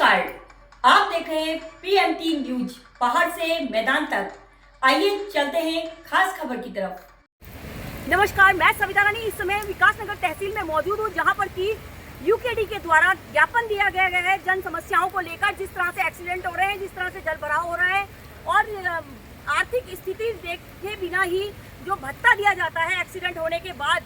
नमस्कार, आप देख रहे हैं PMT न्यूज पहाड़ से मैदान तक। आइए चलते हैं खास खबर की तरफ। नमस्कार, मैं सविता रानी इस समय विकासनगर तहसील में मौजूद हूँ, जहाँ पर की यूकेडी के द्वारा ज्ञापन दिया गया है जन समस्याओं को लेकर। जिस तरह से एक्सीडेंट हो रहे हैं, जिस तरह से जल भराव हो रहा है और आर्थिक स्थिति देखे बिना ही जो भत्ता दिया जाता है एक्सीडेंट होने के बाद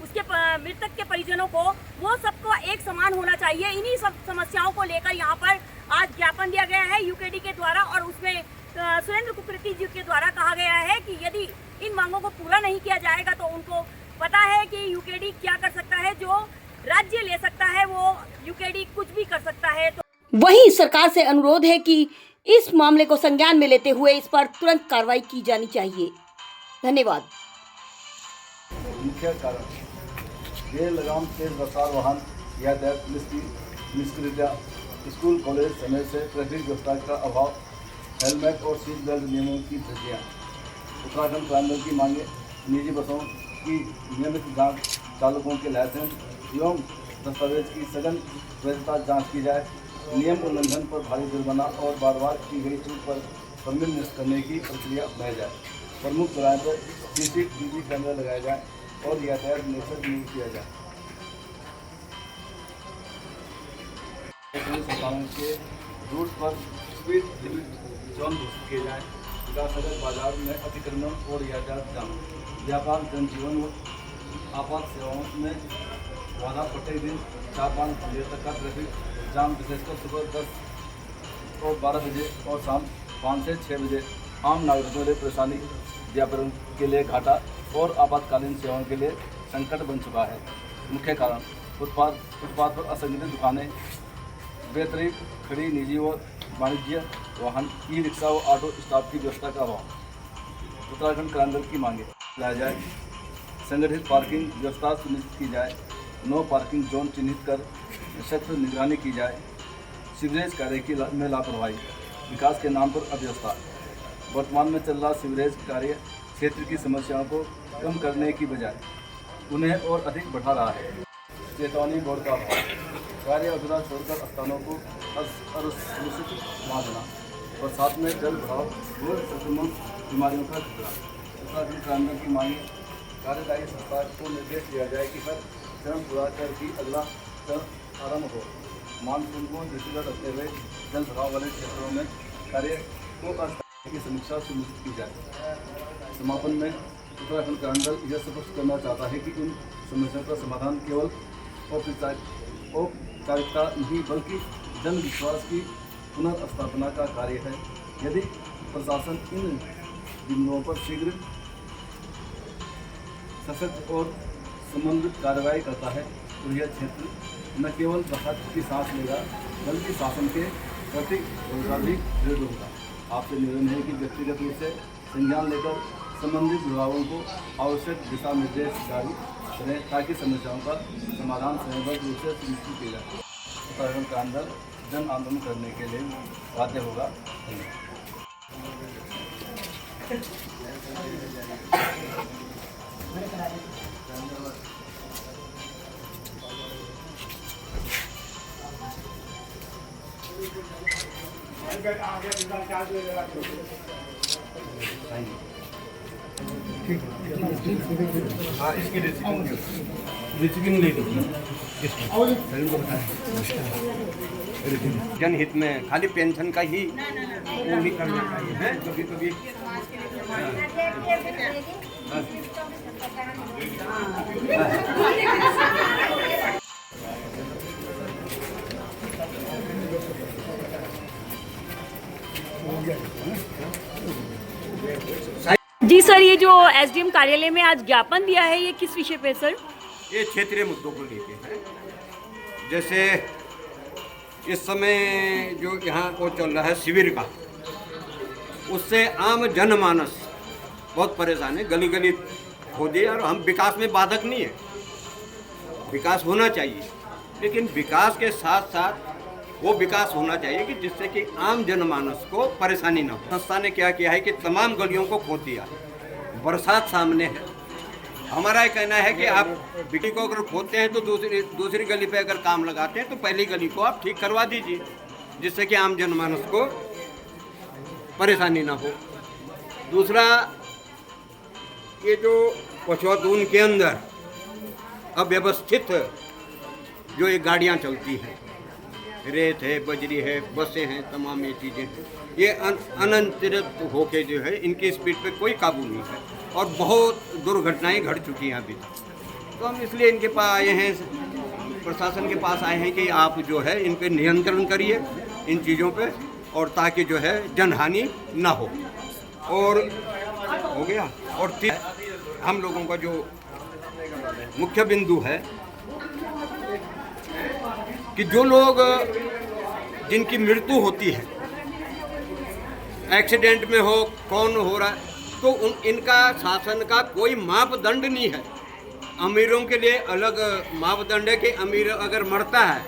उसके मृतक के परिजनों को, वो सबको एक समान होना चाहिए। इन्हीं सब समस्याओं को लेकर यहाँ पर आज ज्ञापन दिया गया है यूकेडी के द्वारा, और उसमें सुरेंद्र कुकरेती जी के द्वारा कहा गया है कि यदि इन मांगों को पूरा नहीं किया जाएगा तो उनको पता है कि यूकेडी क्या कर सकता है। जो राज्य ले सकता है वो यूकेडी कुछ भी कर सकता है। तो वहीं सरकार से अनुरोध है कि इस मामले को संज्ञान में लेते हुए इस पर तुरंत कार्रवाई की जानी चाहिए। धन्यवाद। मुख्य कारण बेल लगाम तेज रफ्तार वाहन यातायात पुलिस की निष्क्रियता, स्कूल कॉलेज समय से ट्रैफिक व्यवस्था का अभाव, हेलमेट और सीट बेल्ट नियमों की धज्जियाँ। उत्तराखंड क्रांति दल की मांगे निजी बसों की नियमित जांच, चालकों के लाइसेंस एवं दस्तावेज की सघन वैधता जांच की जाए, नियम उल्लंघन पर भारी जुर्माना और बार बार की गई चूक पर परमिट निष्ठ करने की प्रक्रिया अपनाई जाए, प्रमुख चौराहे पर CCTV कैमरे लगाए जाए और यातायात नियंत्रण नियुक्त किया जाए। संस्थानों के रूट पर स्पीड लिमिट जोन घोषित किए जाए, विकासनगर बाजार में अतिक्रमण और यातायात जाम, व्यापार जनजीवन व आपात सेवाओं में बाधा, प्रत्येक दिन 4-5 बजे तक का ट्रैफिक जाम, विशेषकर सुबह 10 और 12 बजे और शाम 5 से 6 बजे आम नागरिकों के परेशानी, व्यापारियों के लिए घाटा और आपातकालीन सेवाओं के लिए संकट बन चुका है। मुख्य कारण फुटपाथ पर असंगठित दुकानें, बेतरतीब खड़ी निजी व वाणिज्य वाहन, ई-रिक्शा व ऑटो स्टाफ की व्यवस्था का अभाव। उत्तराखंड क्रांति दल की मांगे लाया जाए, संगठित पार्किंग व्यवस्था सुनिश्चित की जाए, नो पार्किंग जोन चिन्हित कर सख्त निगरानी की जाए, सीवरेज कार्य में लापरवाही, विकास के नाम पर अव्यवस्था। वर्तमान में चल रहा सीवरेज कार्य क्षेत्र की समस्याओं को कम करने की बजाय उन्हें और अधिक बढ़ा रहा है। चेतावनी बोर्ड का अभाव, कार्य अधूरा छोड़कर स्थानों को असुरक्षित बना देना, बरसात में जल भराव और संक्रमण बीमारियों का खतरा। उत्तराखंड क्रांति दल की मांगे कार्यदायी संस्था को निर्देश दिया जाए कि हर चरण पूरा कर ही अगला चरण आरंभ हो। मानसून को दृष्टिगत रखते हुए जल भराव वाले क्षेत्रों में कार्य को की समीक्षा सुनिश्चित की जाए। समापन में उत्तराखंड क्रांति दल यह स्पष्ट करना चाहता है कि इन समस्याओं का समाधान केवल औपचारिकता नहीं बल्कि जन विश्वास की पुनर्स्थापना का कार्य है। यदि प्रशासन इन बिंदुओं पर शीघ्र सशक्त और समन्वित कार्रवाई करता है तो यह क्षेत्र न केवल राहत की सांस लेगा बल्कि शासन के प्रति रोजगार भी दृढ़ होगा। आपसे निवेदन है कि व्यक्तिगत रूप से संज्ञान लेकर संबंधित विभागों को आवश्यक दिशा निर्देश जारी करें ताकि समस्याओं का समाधान समयबद्ध रूप से सुनिश्चित किया जाए। उत्तराखंड क्रांति दल जन आंदोलन करने के लिए बाध्य होगा। हाँ, इसकी रेसिपी नहीं लेती जनहित में खाली पेंशन का ही वो भी करना चाहिए है। कभी कभी जी सर, ये जो SDM कार्यालय में आज ज्ञापन दिया है, ये किस विषय पे सर? ये क्षेत्रीय मुद्दों को लेके है। जैसे इस समय जो यहाँ वो चल रहा है शिविर का, उससे आम जनमानस बहुत परेशान है। गली गली हो दिए, और हम विकास में बाधक नहीं है, विकास होना चाहिए, लेकिन विकास के साथ साथ वो विकास होना चाहिए कि जिससे कि आम जनमानस को परेशानी ना हो। संस्था ने क्या किया है कि तमाम गलियों को खोद दिया। बरसात सामने है, हमारा ये कहना है कि आप बिटी को अगर खोदते हैं तो दूसरी गली पे अगर काम लगाते हैं तो पहली गली को आप ठीक करवा दीजिए। जिससे कि आम जनमानस को परेशानी ना हो। दूसरा, ये जो पछवातून के अंदर अव्यवस्थित जो ये गाड़ियाँ चलती हैं, रेत है, बजरी है, बसें हैं, तमाम ये चीज़ें हैं, ये अनियंत्रित होके जो है इनकी स्पीड पे कोई काबू नहीं है और बहुत दुर्घटनाएं घट चुकी हैं अभी तक। तो हम इसलिए इनके पास आए हैं, प्रशासन के पास आए हैं कि आप जो है इन पे नियंत्रण करिए इन चीज़ों पे, और ताकि जो है जनहानि ना हो। और हो गया। और हम लोगों का जो मुख्य बिंदु है कि जो लोग जिनकी मृत्यु होती है, एक्सीडेंट में हो, कौन हो रहा है, तो इनका शासन का कोई मापदंड नहीं है। अमीरों के लिए अलग मापदंड है कि अमीर अगर मरता है,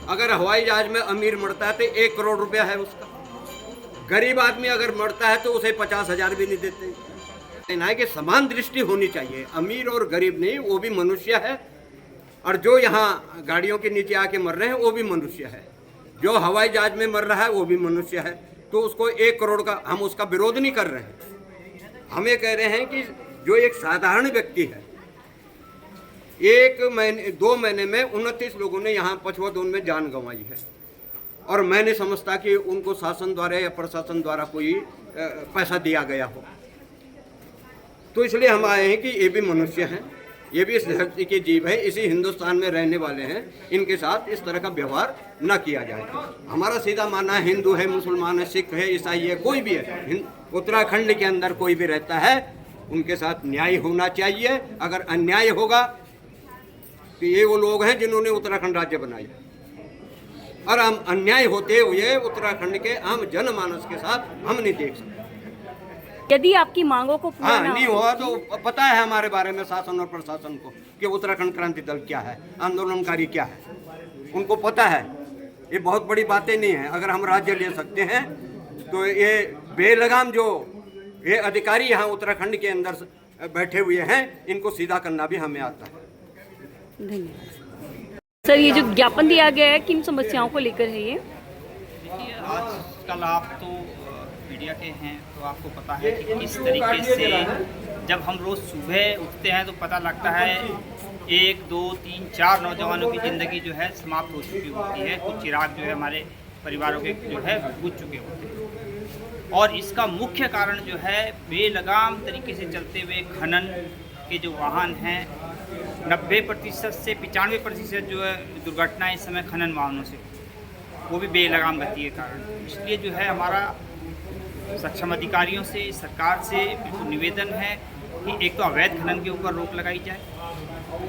अगर हवाई जहाज में अमीर मरता है तो 1 करोड़ रुपया है उसका। गरीब आदमी अगर मरता है तो उसे 50,000 भी नहीं देते। कहना है कि समान दृष्टि होनी चाहिए, अमीर और गरीब नहीं, वो भी मनुष्य है। और जो यहाँ गाड़ियों के नीचे आके मर रहे हैं वो भी मनुष्य है, जो हवाई जहाज में मर रहा है वो भी मनुष्य है। तो उसको 1 करोड़ का हम उसका विरोध नहीं कर रहे हैं। हम ये कह रहे हैं कि जो एक साधारण व्यक्ति है, 2 महीने में 29 लोगों ने यहाँ पछवातून में जान गंवाई है, और मैं नहीं समझता कि उनको शासन द्वारा या प्रशासन द्वारा कोई पैसा दिया गया हो। तो इसलिए हम आए हैं कि ये भी मनुष्य हैं, ये भी इस धरती के जीव है, इसी हिंदुस्तान में रहने वाले हैं, इनके साथ इस तरह का व्यवहार न किया जाए। हमारा सीधा मानना है, हिंदू है, मुसलमान है, सिख है, ईसाई है, कोई भी है, उत्तराखंड के अंदर कोई भी रहता है, उनके साथ न्याय होना चाहिए। अगर अन्याय होगा तो ये वो लोग हैं जिन्होंने उत्तराखंड राज्य बनाया, और हम अन्याय होते हुए उत्तराखंड के आम जनमानस के साथ हम नहीं देख सकते। यदि आपकी मांगों को पूरा ना नहीं हुआ तो पता है हमारे बारे में शासन और प्रशासन को कि उत्तराखंड क्रांति दल क्या है, आंदोलनकारी क्या है, उनको पता है। ये बहुत बड़ी बातें नहीं है। अगर हम राज्य ले सकते हैं तो ये बेलगाम जो ये अधिकारी यहाँ उत्तराखंड के अंदर बैठे हुए हैं, इनको सीधा करना भी हमें आता है। धन्यवाद सर। ये जो ज्ञापन दिया गया है, किन समस्याओं को लेकर है ये? देखिए, आजकल आप तो मीडिया के हैं तो आपको पता है कि किस तरीके से जब हम रोज़ सुबह उठते हैं तो पता लगता है 1, 2, 3, 4 नौजवानों की ज़िंदगी जो है समाप्त हो चुकी होती है। कुछ चिराग जो है हमारे परिवारों के जो है बुझ चुके होते हैं, और इसका मुख्य कारण जो है बेलगाम तरीके से चलते हुए खनन के जो वाहन हैं, 90% से 95% जो है दुर्घटनाएं इस समय खनन वाहनों से, वो भी बेलगाम गति के कारण। इसलिए जो है हमारा सक्षम अधिकारियों से, सरकार से बिल्कुल निवेदन है कि एक तो अवैध खनन के ऊपर रोक लगाई जाए,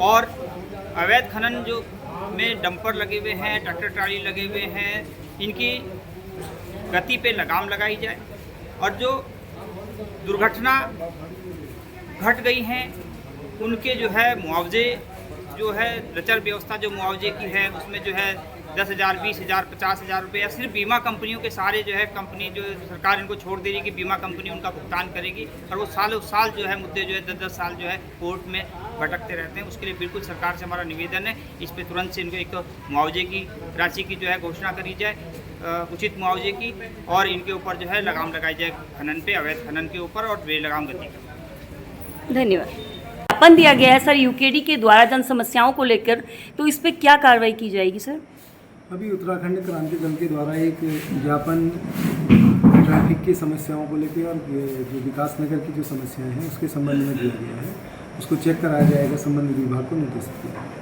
और अवैध खनन जो में डंपर लगे हुए हैं, ट्रैक्टर ट्राली लगे हुए हैं, इनकी गति पे लगाम लगाई जाए, और जो दुर्घटना घट गई हैं उनके जो है मुआवजे जो है लचर व्यवस्था जो मुआवजे की है उसमें जो है 10,000, 20,000, 50,000 रुपये या सिर्फ बीमा कंपनियों के सारे जो है कंपनी जो सरकार इनको छोड़ दे रही है कि बीमा कंपनी उनका भुगतान करेगी, और वो सालों साल जो है मुद्दे जो है 10-10 साल जो है कोर्ट में भटकते रहते हैं। उसके लिए बिल्कुल सरकार से हमारा निवेदन है, इस पर तुरंत से इनको एक तो मुआवजे की राशि की जो है घोषणा करी जाए, उचित मुआवजे की, और इनके ऊपर जो है लगाम लगाई जाए खनन पे, अवैध खनन के ऊपर और बेलगाम गति का। धन्यवाद। ज्ञापन दिया गया है सर यूकेडी के द्वारा जन समस्याओं को लेकर, तो इस पे क्या कार्रवाई की जाएगी सर? अभी उत्तराखंड क्रांति दल के द्वारा एक ज्ञापन ट्रैफिक की समस्याओं को लेकर और जो विकास नगर की जो समस्याएं हैं उसके संबंध में दिया गया है, उसको चेक कराया जाएगा, संबंधित विभाग को नोटिस किया जाएगा।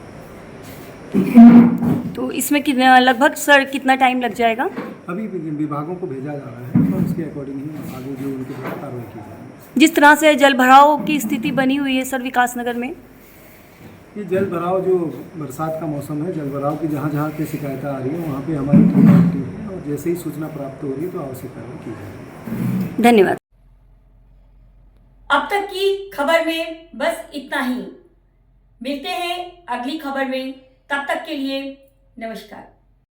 तो इसमें कितना लगभग सर कितना टाइम लग जाएगा? अभी विभागों को भेजा जा रहा है, तो उसके अकॉर्डिंग ही आगे जो उनके द्वारा कार्रवाई की जाएगी। जिस तरह से जल भराव की स्थिति बनी हुई है सर विकास नगर में, ये जल भराव जो बरसात का मौसम है, जल भराव की जहाँ जहाँ पे शिकायतें आ रही है वहाँ पे हमारी टीम एक्टिव है, और जैसे ही सूचना प्राप्त हो रही है तो आवश्यक कार्रवाई की जाएगी। धन्यवाद। अब तक की खबर में बस इतना ही। मिलते हैं अगली खबर में, तब तक के लिए नमस्कार।